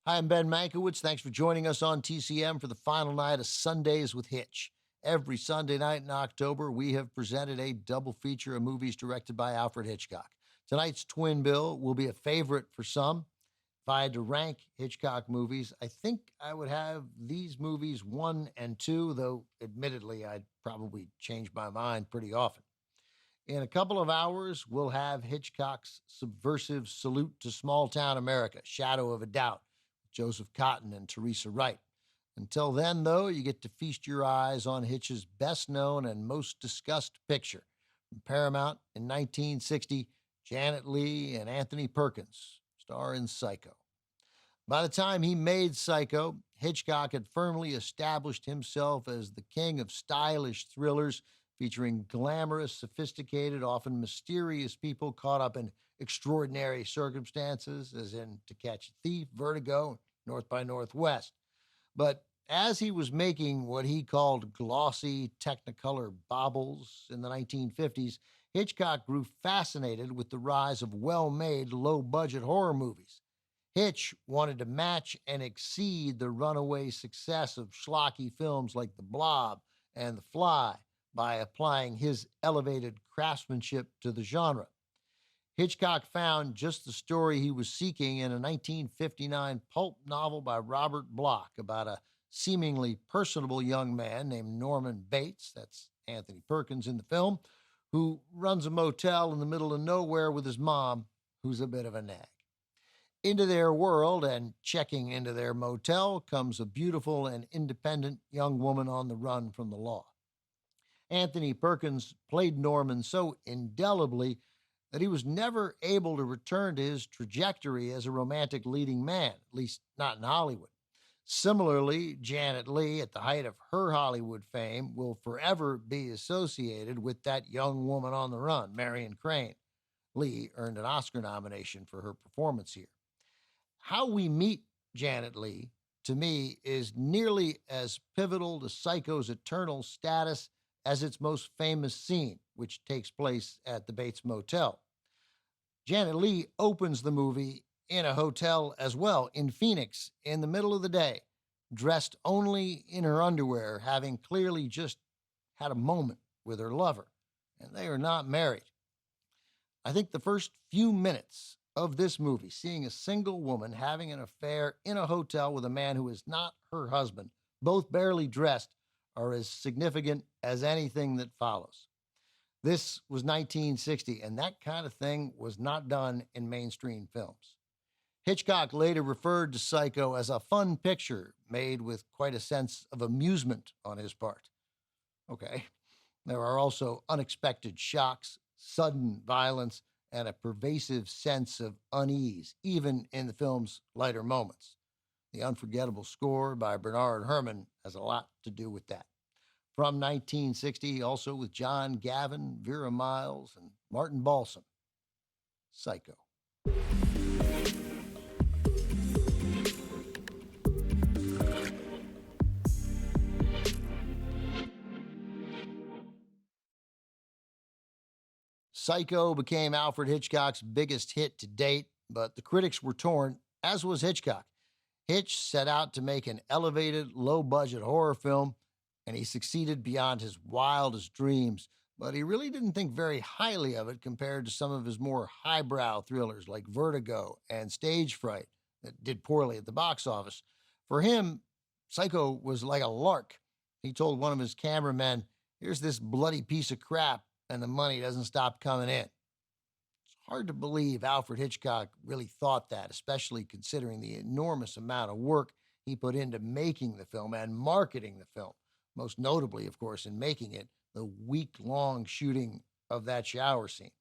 Hi, I'm Ben Mankiewicz. Thanks for joining us on TCM for the final night of Sundays with Hitch. Every Sunday night in October, we have presented a double feature of movies directed by Alfred Hitchcock. Tonight's twin bill will be a favorite for some. If I had to rank Hitchcock movies, I think I would have these movies 1 and 2, though admittedly, I'd probably change my mind pretty often. In a couple of hours, we'll have Hitchcock's subversive salute to small town America, Shadow of a Doubt, Joseph Cotten and Teresa Wright. Until then, though, you get to feast your eyes on Hitch's best known and most discussed picture. From Paramount in 1960, Janet Leigh and Anthony Perkins star in Psycho. By the time he made Psycho, Hitchcock had firmly established himself as the king of stylish thrillers featuring glamorous, sophisticated, often mysterious people caught up in extraordinary circumstances, as in To Catch a Thief, Vertigo, North by Northwest. But as he was making what he called glossy Technicolor baubles in the 1950s, Hitchcock grew fascinated with the rise of well-made, low-budget horror movies. Hitch wanted to match and exceed the runaway success of schlocky films like The Blob and The Fly by applying his elevated craftsmanship to the genre. Hitchcock found just the story he was seeking in a 1959 pulp novel by Robert Bloch about a seemingly personable young man named Norman Bates, that's Anthony Perkins in the film, who runs a motel in the middle of nowhere with his mom, who's a bit of a nag. Into their world and checking into their motel comes a beautiful and independent young woman on the run from the law. Anthony Perkins played Norman so indelibly that he was never able to return to his trajectory as a romantic leading man, at least not in Hollywood. Similarly, Janet Leigh, at the height of her Hollywood fame, will forever be associated with that young woman on the run, Marion Crane. Leigh earned an Oscar nomination for her performance here. How we meet Janet Leigh, to me, is nearly as pivotal to Psycho's eternal status as its most famous scene, which takes place at the Bates Motel. Janet Leigh opens the movie in a hotel as well, in Phoenix, in the middle of the day, dressed only in her underwear, having clearly just had a moment with her lover, and they are not married. I think the first few minutes of this movie, seeing a single woman having an affair in a hotel with a man who is not her husband, both barely dressed, are as significant as anything that follows. This was 1960, and that kind of thing was not done in mainstream films. Hitchcock later referred to Psycho as a fun picture made with quite a sense of amusement on his part. Okay, there are also unexpected shocks, sudden violence, and a pervasive sense of unease, even in the film's lighter moments. The unforgettable score by Bernard Herrmann has a lot to do with that. From 1960, also with John Gavin, Vera Miles, and Martin Balsam, Psycho. Psycho became Alfred Hitchcock's biggest hit to date, but the critics were torn, as was Hitchcock. Hitch set out to make an elevated, low-budget horror film, and he succeeded beyond his wildest dreams, but he really didn't think very highly of it compared to some of his more highbrow thrillers like Vertigo and Stage Fright that did poorly at the box office. For him, Psycho was like a lark. He told one of his cameramen, "Here's this bloody piece of crap, and the money doesn't stop coming in." It's hard to believe Alfred Hitchcock really thought that, especially considering the enormous amount of work he put into making the film and marketing the film. Most notably, of course, in making it, the week-long shooting of that shower scene.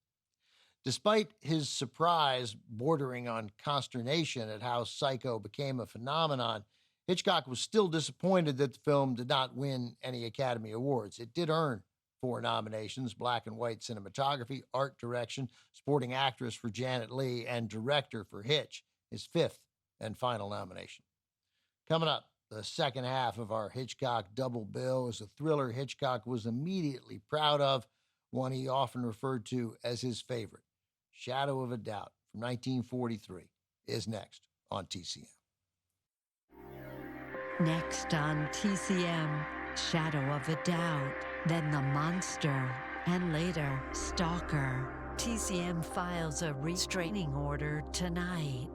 Despite his surprise bordering on consternation at how Psycho became a phenomenon, Hitchcock was still disappointed that the film did not win any Academy Awards. It did earn 4 nominations: black and white cinematography, art direction, supporting actress for Janet Leigh, and director for Hitch, his 5th and final nomination. Coming up, the second half of our Hitchcock double bill is a thriller Hitchcock was immediately proud of, one he often referred to as his favorite. Shadow of a Doubt from 1943 is next on TCM. Next on TCM, Shadow of a Doubt, then The Monster, and later Stalker. TCM files a restraining order tonight.